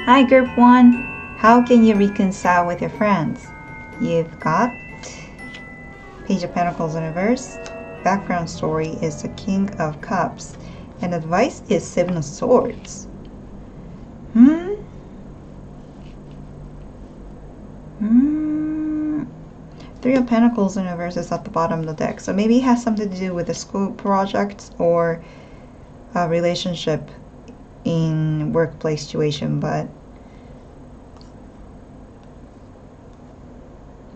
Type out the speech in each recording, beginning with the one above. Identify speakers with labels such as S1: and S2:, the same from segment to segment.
S1: Hi Group 1! How can you reconcile with your friends? You've got Page of Pentacles in reverse. Background story is the King of Cups. And advice is Seven of Swords. Three of Pentacles in reverse is at the bottom of the deck. So maybe it has something to do with the school projects or a relationship in workplace situation, but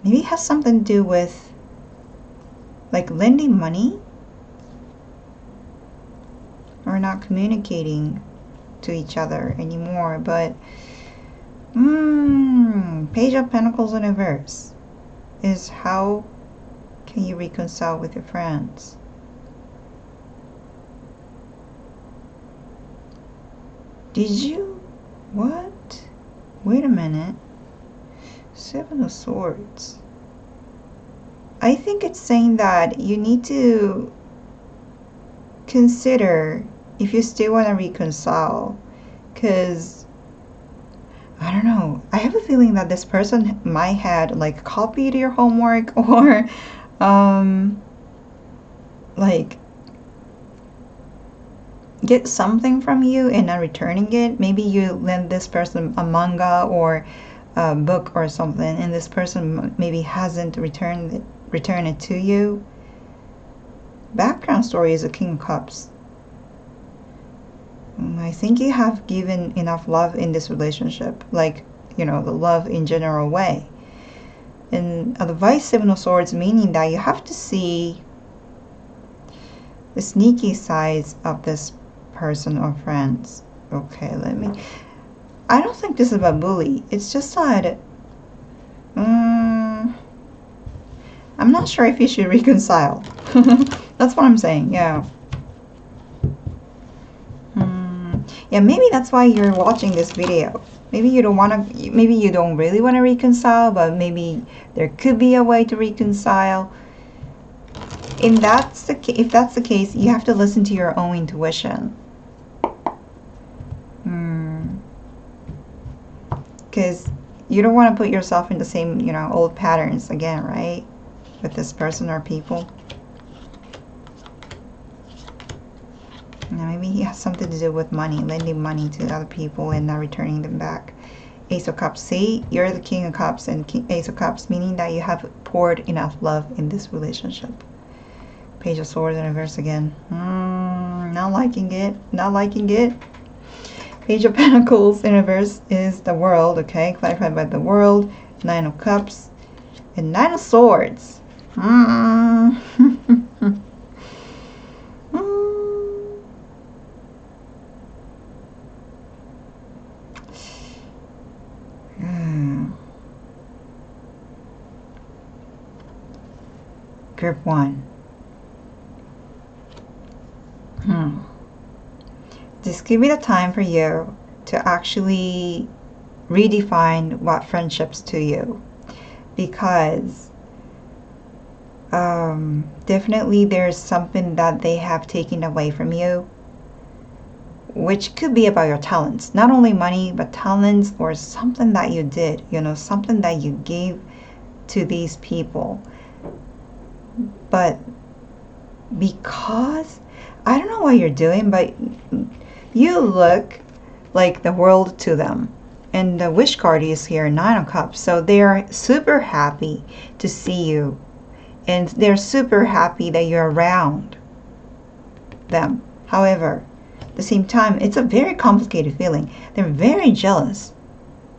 S1: maybe it has something to do with like lending money or not communicating to each other anymore. But Page of Pentacles in reverse is how can you reconcile with your friends? Did you? What? Wait a minute. Seven of Swords. I think it's saying that you need to consider if you still want to reconcile, because I don't know, I have a feeling that this person might had like copied your homework or like get something from you and not returning it. Maybe you lend this person a manga or a book or something, and this person maybe hasn't returned it to you. Background story is a King of Cups. I think you have given enough love in this relationship, like, you know, the love in general way. And advice, Seven of Swords, meaning that you have to see the sneaky sides of this person or friends. Okay, I don't think this is about bully. It's just that I'm not sure if you should reconcile. That's what I'm saying. Yeah. Yeah, maybe that's why you're watching this video. Maybe you don't want to, maybe you don't really want to reconcile, but maybe there could be a way to reconcile. And if that's the case, you have to listen to your own intuition. Because you don't want to put yourself in the same, you know, old patterns again, right? With this person or people. Now maybe he has something to do with money, lending money to other people and not returning them back. Ace of Cups. See, you're the King of Cups and Ace of Cups, meaning that you have poured enough love in this relationship. Page of Swords in reverse again. Not liking it. Not liking it. Page of Pentacles in reverse is the World. Okay, clarified by the World. Nine of Cups and Nine of Swords. Group 1. Just give me the time for you to actually redefine what friendships to you, because definitely there's something that they have taken away from you, which could be about your talents. Not only money, but talents or something that you did, you know, something that you gave to these people. But because, I don't know what you're doing, but you look like the world to them. And the wish card is here, Nine of Cups. So they're super happy to see you. And they're super happy that you're around them. However, at the same time, it's a very complicated feeling. They're very jealous.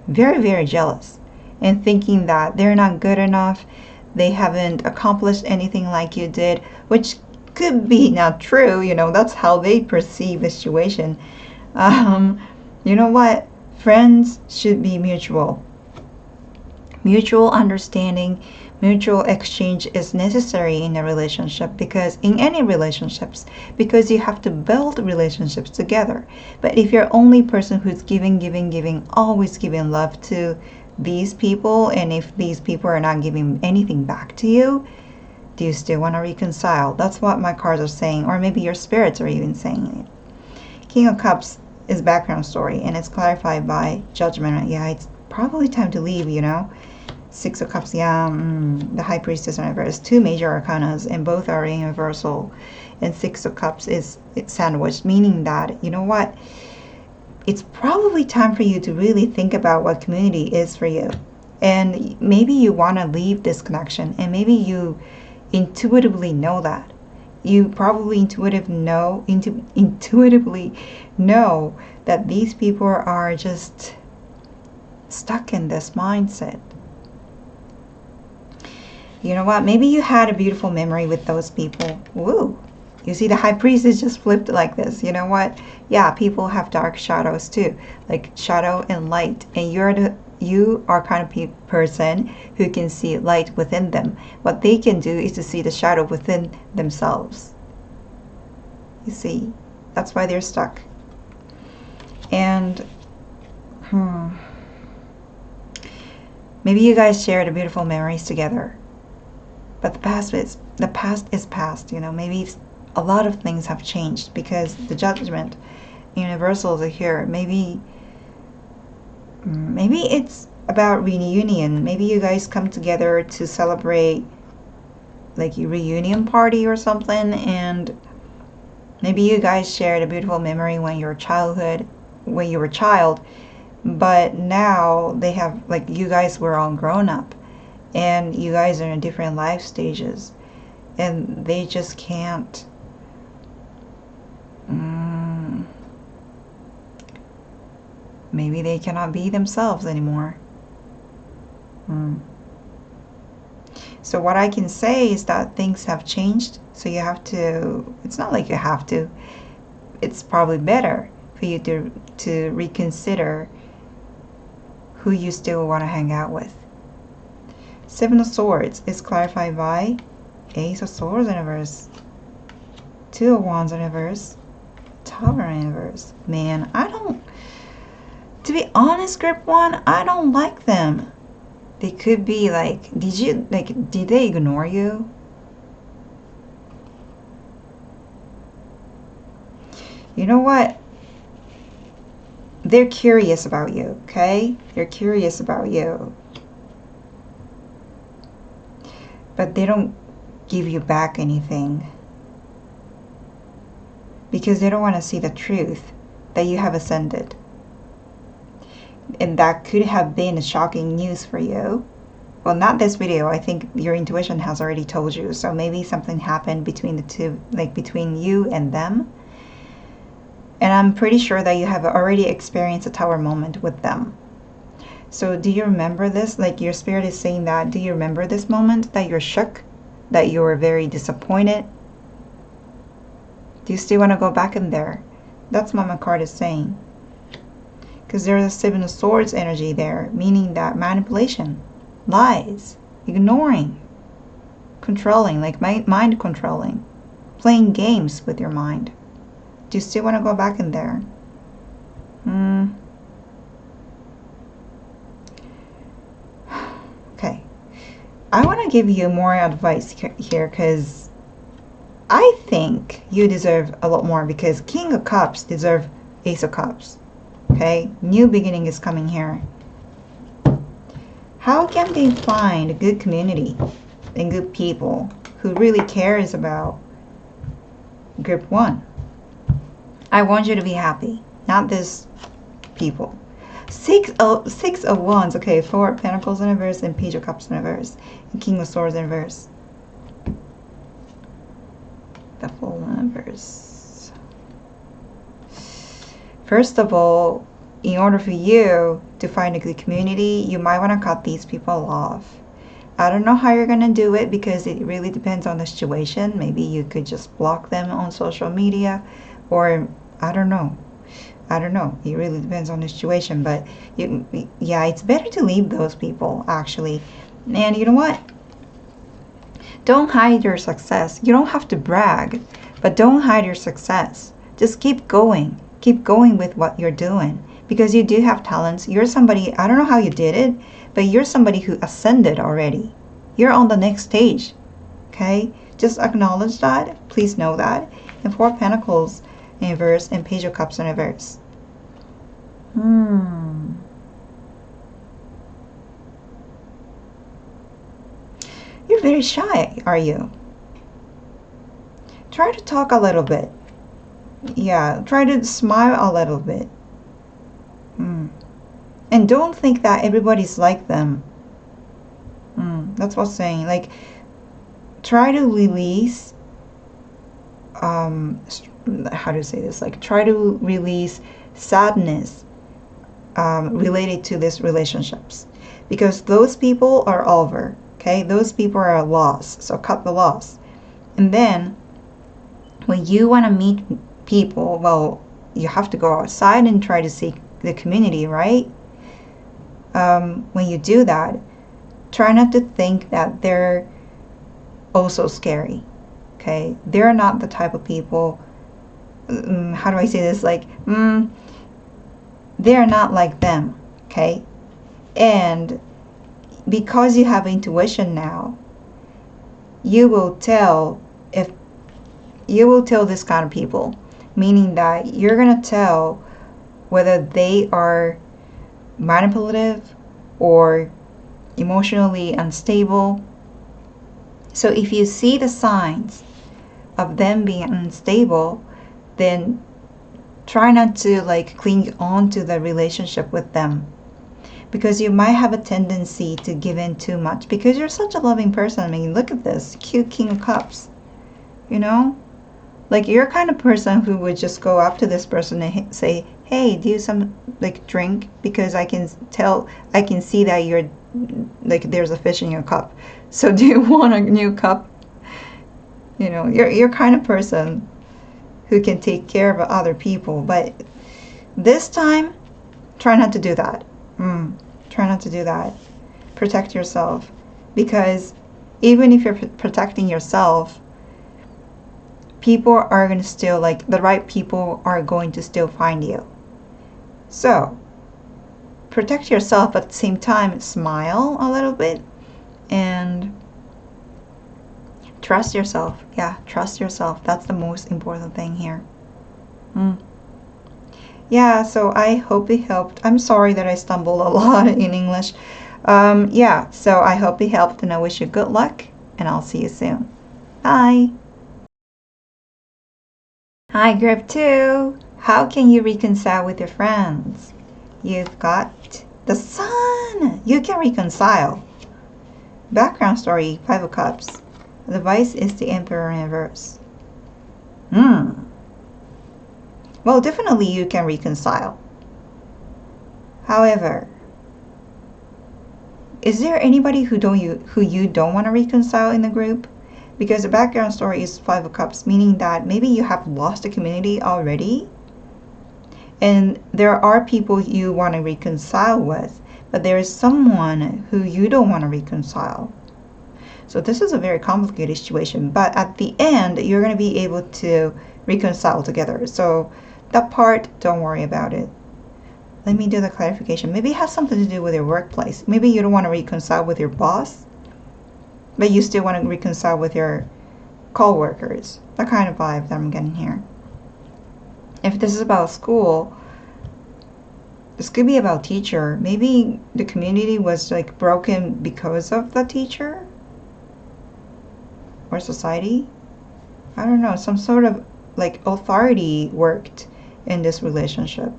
S1: Very, very jealous. And thinking that they're not good enough. They haven't accomplished anything like you did, which could be not true. You know, that's how they perceive the situation. You know what? Friends should be mutual. Mutual understanding, mutual exchange is necessary in a relationship, because in any relationships, because you have to build relationships together. But if you're only person who's giving, always giving love to these people, and if these people are not giving anything back to you, do you still want to reconcile? That's what my cards are saying, or maybe your spirits are even saying it. King of Cups, is background story, and it's clarified by judgment. Yeah, it's probably time to leave, you know. Six of Cups, yeah, the High Priestess in reverse. Two major arcanas, and both are in reversal. And Six of Cups is it's sandwiched, meaning that, you know what, it's probably time for you to really think about what community is for you. And maybe you want to leave this connection, and maybe you intuitively know that. You probably intuitively know that these people are just stuck in this mindset. You know what? Maybe you had a beautiful memory with those people. Woo! You see, the High Priestess just flipped like this. You know what? Yeah, people have dark shadows too, like shadow and light. And you are kind of person who can see light within them. What they can do is to see the shadow within themselves. You see, that's why they're stuck. And maybe you guys shared beautiful memories together. But the past is past, you know. Maybe a lot of things have changed because the judgment universals are here. Maybe it's about reunion. Maybe you guys come together to celebrate like a reunion party or something, and maybe you guys shared a beautiful memory when you were a child, but now they have, like, you guys were all grown up and you guys are in different life stages, and they just can't maybe they cannot be themselves anymore. So what I can say is that things have changed, so you have to, it's not like you have to, it's probably better for you to reconsider who you still want to hang out with. Seven of Swords is clarified by Ace of Swords in reverse, Two of Wands in reverse, Tower in reverse. Man, to be honest, Grip 1, I don't like them. They could be like, did they ignore you? You know what? They're curious about you, okay? They're curious about you. But they don't give you back anything. Because they don't want to see the truth that you have ascended. And that could have been a shocking news for you. Well, not this video. I think your intuition has already told you. So maybe something happened between the two, like between you and them. And I'm pretty sure that you have already experienced a tower moment with them. So do you remember this? Like, your spirit is saying that. Do you remember this moment that you're shook? That you were very disappointed? Do you still want to go back in there? That's what my card is saying. Because there's a Seven of Swords energy there, meaning that manipulation, lies, ignoring, controlling, like mind controlling, playing games with your mind. Do you still want to go back in there? Okay. I want to give you more advice here, because I think you deserve a lot more, because King of Cups deserve Ace of Cups. Okay, new beginning is coming here. How can they find a good community and good people who really cares about Grip 1? I want you to be happy, not this people. Six of Wands. Okay, Four of Pentacles in reverse and Page of Cups in reverse and King of Swords in reverse. The Fool in reverse. First of all, in order for you to find a good community, you might want to cut these people off. I don't know how you're going to do it, because it really depends on the situation. Maybe you could just block them on social media, or I don't know. It really depends on the situation, but yeah, it's better to leave those people, actually. And you know what? Don't hide your success. You don't have to brag, but don't hide your success. Just keep going. Keep going with what you're doing, because you do have talents. You're somebody, I don't know how you did it, but you're somebody who ascended already. You're on the next stage. Okay? Just acknowledge that. Please know that. And Four of Pentacles in reverse and Page of Cups in reverse. Hmm. You're very shy, are you? Try to talk a little bit. Yeah, try to smile a little bit. Hmm. And don't think that everybody's like them. That's what I'm saying. Like, try to release, um, how do you say this? Like, try to release sadness related to these relationships. Because those people are over, okay? Those people are a loss. So cut the loss. And then, when you want to meet people, well, you have to go outside and try to seek the community, right? When you do that, try not to think that they're also scary. Okay, they're not the type of people. How do I say this? Like, they're not like them. Okay, and because you have intuition now, you will tell if you will tell this kind of people, meaning that you're gonna tell whether they are manipulative or emotionally unstable. So if you see the signs of them being unstable, then try not to like cling on to the relationship with them, because you might have a tendency to give in too much because you're such a loving person. I mean, look at this cute King of Cups, you know? Like, you're kind of person who would just go up to this person and say, hey, do you some like drink, because I can see that you're like there's a fish in your cup, so do you want a new cup? You know, you're kind of person who can take care of other people, but this time try not to do that. Try not to do that. Protect yourself, because even if you're protecting yourself, people are going to still, like, the right people are going to still find you. So protect yourself, but at the same time smile a little bit and trust yourself. Yeah, trust yourself. That's the most important thing here. Yeah, so I hope it helped. I'm sorry that I stumbled a lot in English. Yeah, so I hope it helped, and I wish you good luck, and I'll see you soon. Bye. Hi, group 2. How can you reconcile with your friends? You've got the sun. You can reconcile. Background story, 5 of Cups. The Vice is the Emperor in reverse. Well, definitely you can reconcile. However, is there anybody who you don't want to reconcile in the group? Because the background story is 5 of Cups, meaning that maybe you have lost the community already, and there are people you want to reconcile with, but there is someone who you don't want to reconcile. So this is a very complicated situation, but at the end, you're going to be able to reconcile together. So that part, don't worry about it. Let me do the clarification. Maybe it has something to do with your workplace. Maybe you don't want to reconcile with your boss, but you still want to reconcile with your co-workers. That kind of vibe that I'm getting here. If this is about school, this could be about teacher. Maybe the community was like broken because of the teacher or society. I don't know. Some sort of like authority worked in this relationship.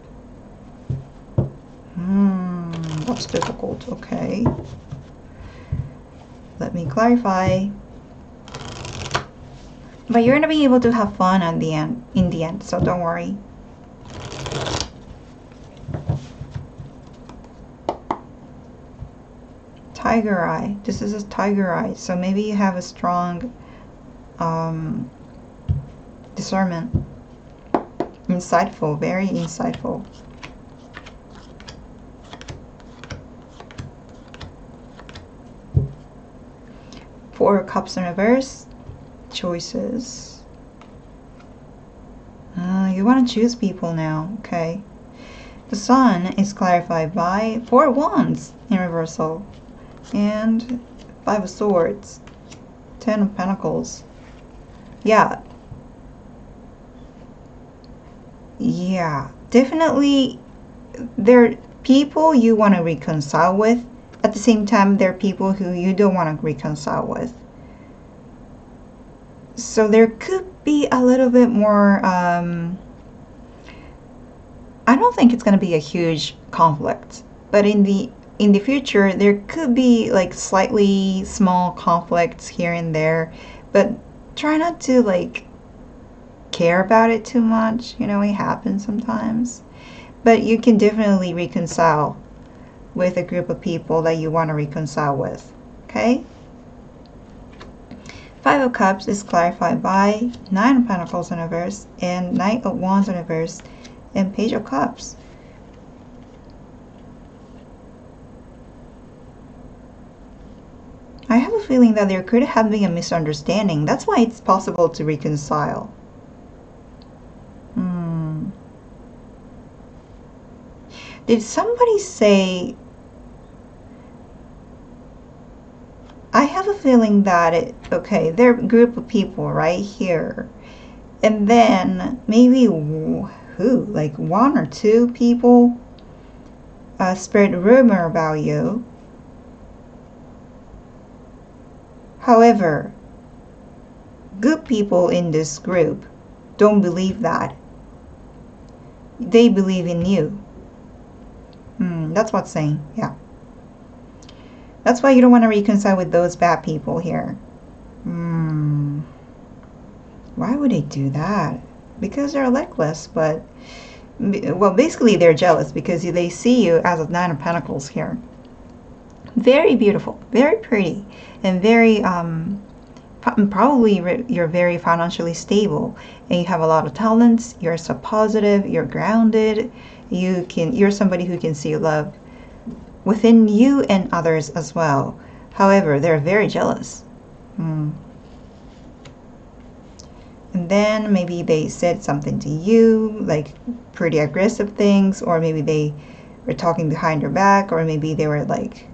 S1: That's difficult. Okay. Let me clarify. But you're gonna be able to have fun at the end, in the end, so don't worry. Tiger eye. This is a tiger eye, so maybe you have a strong discernment. Insightful, very insightful. Four of Cups in reverse. Choices. You want to choose people now. Okay. The Sun is clarified by 4 of Wands in reversal. And 5 of Swords. 10 of Pentacles. Yeah. Yeah. Definitely they're people you want to reconcile with. At the same time, there are people who you don't want to reconcile with. So there could be a little bit more, I don't think it's going to be a huge conflict, but in the future there could be like slightly small conflicts here and there, but try not to like care about it too much. You know, it happens sometimes. But you can definitely reconcile with a group of people that you want to reconcile with. Okay? Five of Cups is clarified by Nine of Pentacles in reverse and Knight of Wands in reverse and Page of Cups. I have a feeling that there could have been a misunderstanding. That's why it's possible to reconcile. Did somebody say... I have a feeling that okay, they're a group of people right here. And then maybe like one or two people spread rumor about you. However, good people in this group don't believe that. They believe in you. That's what's saying, yeah. That's why you don't want to reconcile with those bad people here. Why would they do that? Because they're luckless, but... Well, basically they're jealous because they see you as a Nine of Pentacles here. Very beautiful, very pretty, and very... probably you're very financially stable, and you have a lot of talents. You're so positive, you're grounded. You're somebody who can see love within you and others as well. However, they're very jealous. And then maybe they said something to you, like pretty aggressive things, or maybe they were talking behind your back, or maybe they were like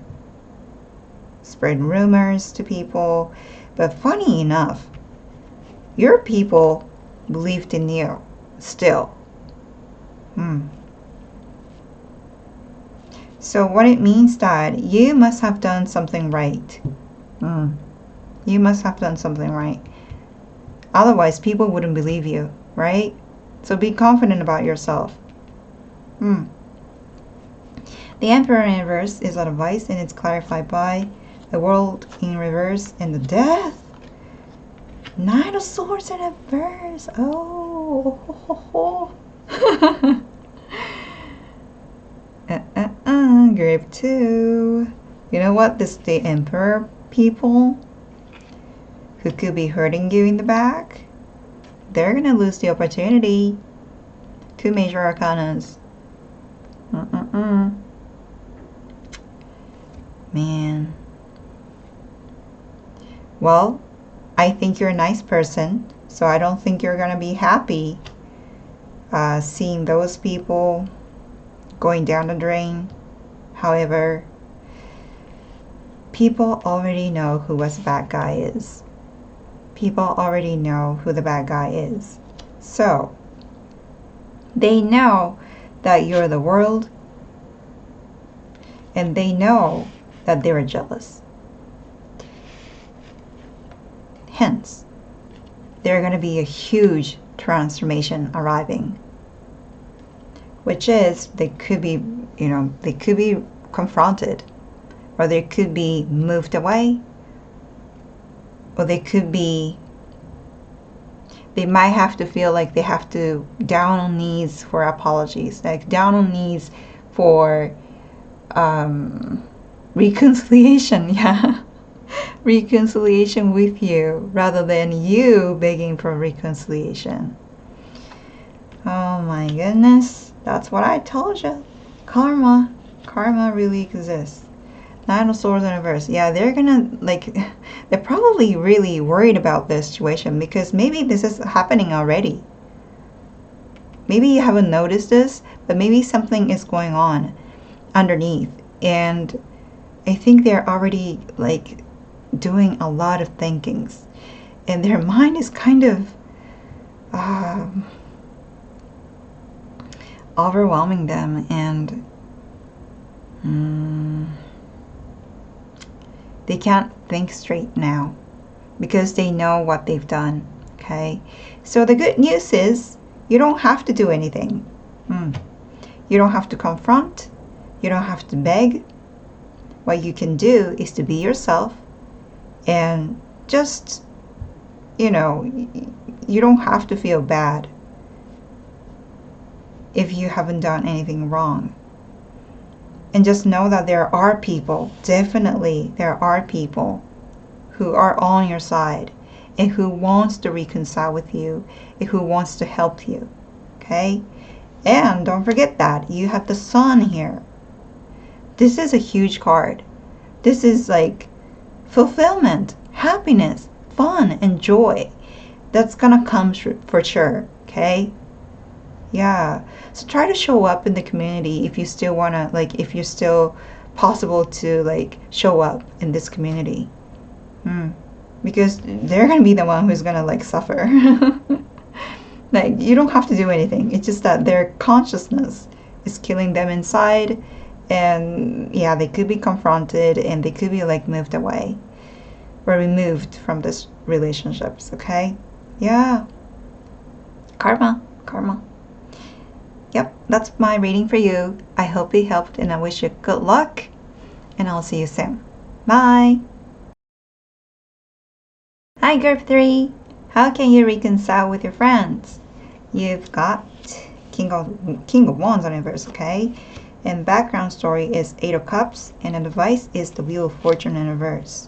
S1: spreading rumors to people. But funny enough, your people believed in you still. So what it means that you must have done something right. You must have done something right. Otherwise, people wouldn't believe you, right? So be confident about yourself. The Emperor in reverse is advice, and it's clarified by the World in reverse and the Death. Nine of Swords in reverse. Oh. Group 2. You know what? This the Emperor people who could be hurting you in the back, they're gonna lose the opportunity. Two major arcanas. Man. Well, I think you're a nice person, so I don't think you're gonna be happy seeing those people going down the drain. However, people already know who the bad guy is. People already know who the bad guy is. So, they know that you're the world, and they know that they're jealous. Hence, there's going to be a huge transformation arriving, which is they could be, they could be confronted, or they could be moved away, or they might have to feel like they have to down on knees for apologies, like down on knees for reconciliation. Yeah. Reconciliation with you rather than you begging for reconciliation. Oh my goodness, that's what I told you. Karma really exists. Nine of Swords in reverse. Yeah, they're gonna, they're probably really worried about this situation because maybe this is happening already. Maybe you haven't noticed this, but maybe something is going on underneath, and I think they're already doing a lot of thinkings, and their mind is kind of overwhelming them, and they can't think straight now because they know what they've done. Okay, so the good news is you don't have to do anything. You don't have to confront. You don't have to beg. What you can do is to be yourself, and just, you don't have to feel bad if you haven't done anything wrong. And just know that there are people, definitely there are people who are on your side and who wants to reconcile with you and who wants to help you. Okay? And don't forget that you have the sun here. This is a huge card. This is like fulfillment, happiness, fun, and joy. That's gonna come for sure. Okay? Yeah. So try to show up in the community if you still wanna, like, if you're still possible to, like, show up in this community. Because they're gonna be the one who's gonna, like, suffer. Like, you don't have to do anything. It's just that their consciousness is killing them inside, and yeah, they could be confronted and they could be, like, moved away or removed from this relationships. Okay? Yeah. Karma. Yep, that's my reading for you. I hope it helped, and I wish you good luck, and I'll see you soon. Bye. Hi, Group 3. How can you reconcile with your friends? You've got King of Wands on reverse, okay? And background story is 8 of Cups, and advice is the Wheel of Fortune in reverse.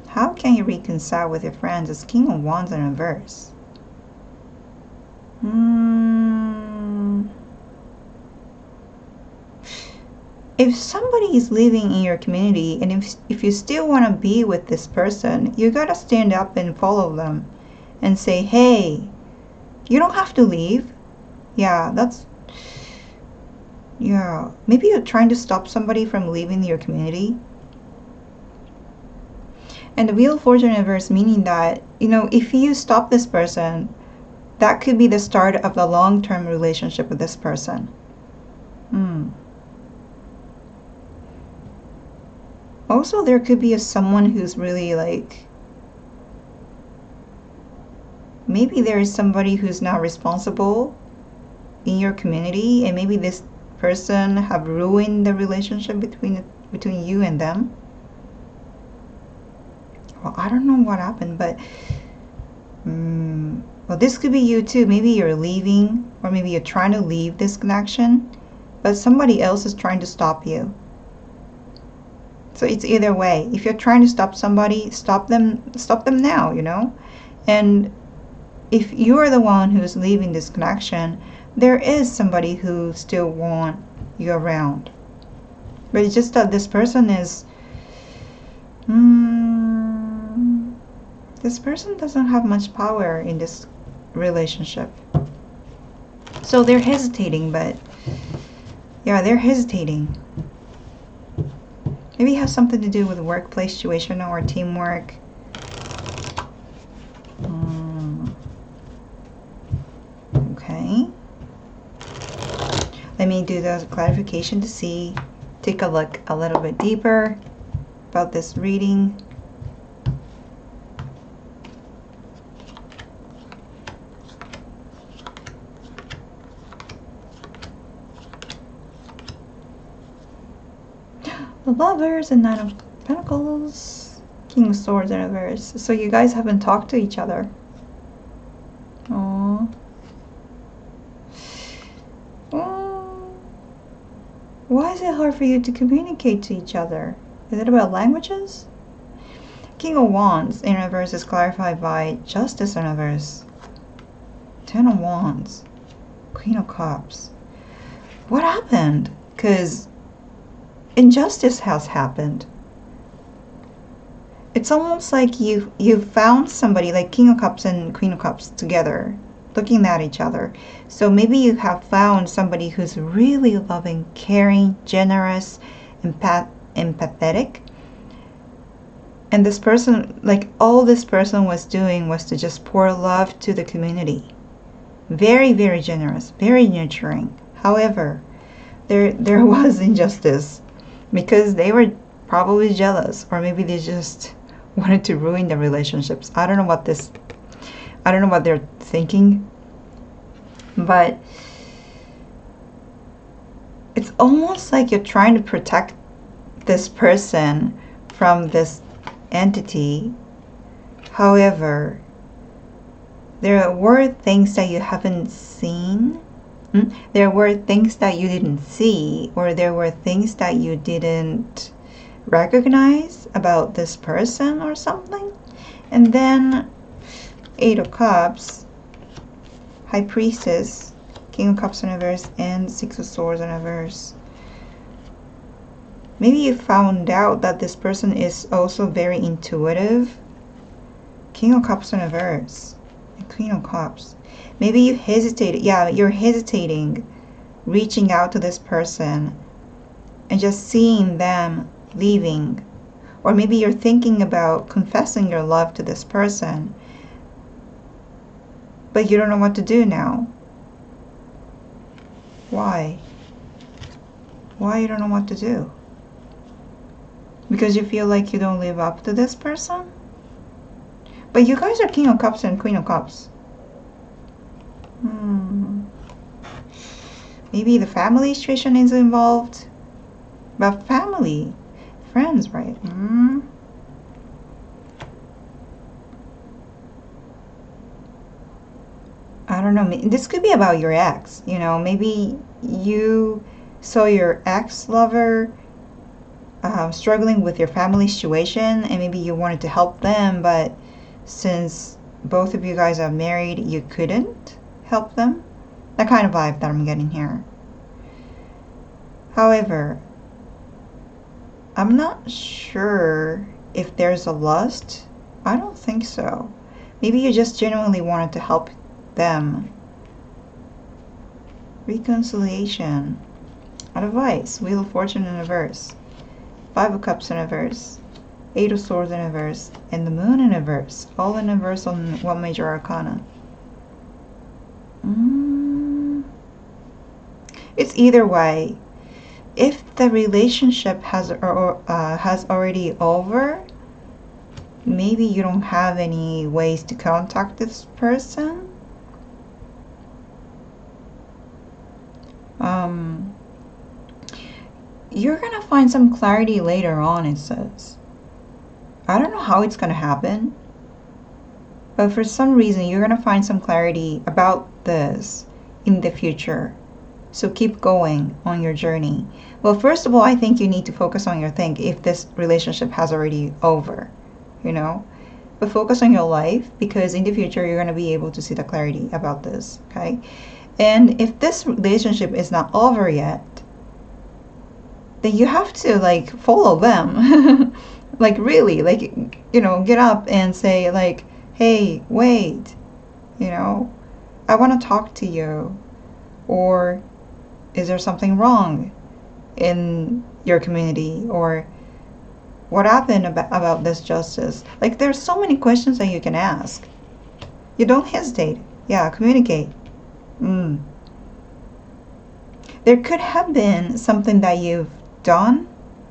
S1: How can you reconcile with your friends? It's King of Wands in reverse. If somebody is living in your community, and if you still want to be with this person, you gotta stand up and follow them and say, hey, you don't have to leave. Yeah, maybe you're trying to stop somebody from leaving your community. And the Wheel of Fortune reverse, meaning that, if you stop this person, that could be the start of a long-term relationship with this person. Also, there could be someone who's really, like, maybe there is somebody who's not responsible in your community, and maybe this person have ruined the relationship between you and them. Well, I don't know what happened, but well, this could be you too. Maybe you're leaving, or maybe you're trying to leave this connection, but somebody else is trying to stop you. So it's either way. If you're trying to stop somebody, stop them now, And if you're the one who's leaving this connection, there is somebody who still wants you around. But it's just that this person is this person doesn't have much power in this relationship. So they're hesitating, but yeah, they're hesitating. Maybe it has something to do with workplace situation or teamwork. Okay. Let me do the clarification to take a look a little bit deeper about this reading. The Lovers and Nine of Pentacles, King of Swords in reverse. So you guys haven't talked to each other. Aww. Why is it hard for you to communicate to each other? Is it about languages? King of Wands in reverse is clarified by Justice in reverse. 10 of Wands. Queen of Cups. What happened? Because injustice has happened. It's almost like you found somebody, like King of Cups and Queen of Cups together, looking at each other. So maybe you have found somebody who's really loving, caring, generous, empathetic. And this person, like all this person was doing was to just pour love to the community. Very, very generous, very nurturing. However, there was injustice because they were probably jealous, or maybe they just wanted to ruin the relationships. I don't know what they're thinking, but it's almost like you're trying to protect this person from this entity. However, there were things that you haven't seen. There were things that you didn't see, or there were things that you didn't recognize about this person or something. And then Eight of Cups, High Priestess, King of Cups in reverse, and Six of Swords in reverse. Maybe you found out that this person is also very intuitive. King of Cups in reverse and Queen of Cups. Maybe you hesitated. Yeah, you're hesitating reaching out to this person and just seeing them leaving. Or maybe you're thinking about confessing your love to this person, but you don't know what to do now. Why? Why you don't know what to do? Because you feel like you don't live up to this person? But you guys are King of Cups and Queen of Cups. Maybe the family situation is involved. But family, friends, right? I don't know. This could be about your ex. You know, maybe you saw your ex-lover struggling with your family situation, and maybe you wanted to help them, but since both of you guys are married, you couldn't help them. That kind of vibe that I'm getting here. However, I'm not sure if there's a lust. I don't think so. Maybe you just genuinely wanted to help them. Reconciliation. Advice. Wheel of Fortune in reverse. Five of Cups in reverse. Eight of Swords in reverse. And the Moon in reverse. All in reverse on one major arcana. It's either way. If the relationship has already over, maybe you don't have any ways to contact this person. You're gonna find some clarity later on, it says. I don't know how it's gonna happen, but for some reason you're gonna find some clarity about this in the future. So keep going on your journey. Well, first of all, I think you need to focus on your thing if this relationship has already over, you know. But focus on your life, because in the future you're going to be able to see the clarity about this, okay? And if this relationship is not over yet, then you have to like follow them. Like really, like, you know, get up and say like, hey, wait, you know, I want to talk to you. Or is there something wrong in your community? Or what happened about this justice? Like, there's so many questions that you can ask. You don't hesitate. Yeah, communicate. There could have been something that you've done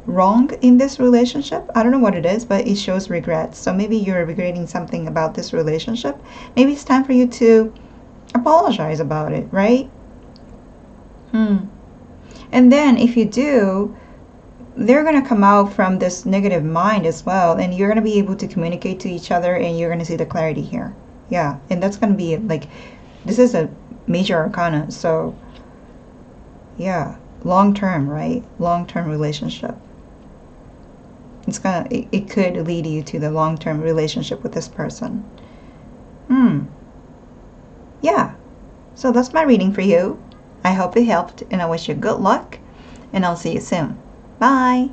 S1: wrong in this relationship. I don't know what it is, but it shows regret. So maybe you're regretting something about this relationship. Maybe it's time for you to apologize about it, right? And then if you do, they're going to come out from this negative mind as well, and you're going to be able to communicate to each other, and you're going to see the clarity here. Yeah, and that's going to be like, this is a major arcana, so yeah, long term, right? Long term relationship. It could lead you to the long term relationship with this person. Yeah, so that's my reading for you. I hope it helped, and I wish you good luck, and I'll see you soon. Bye!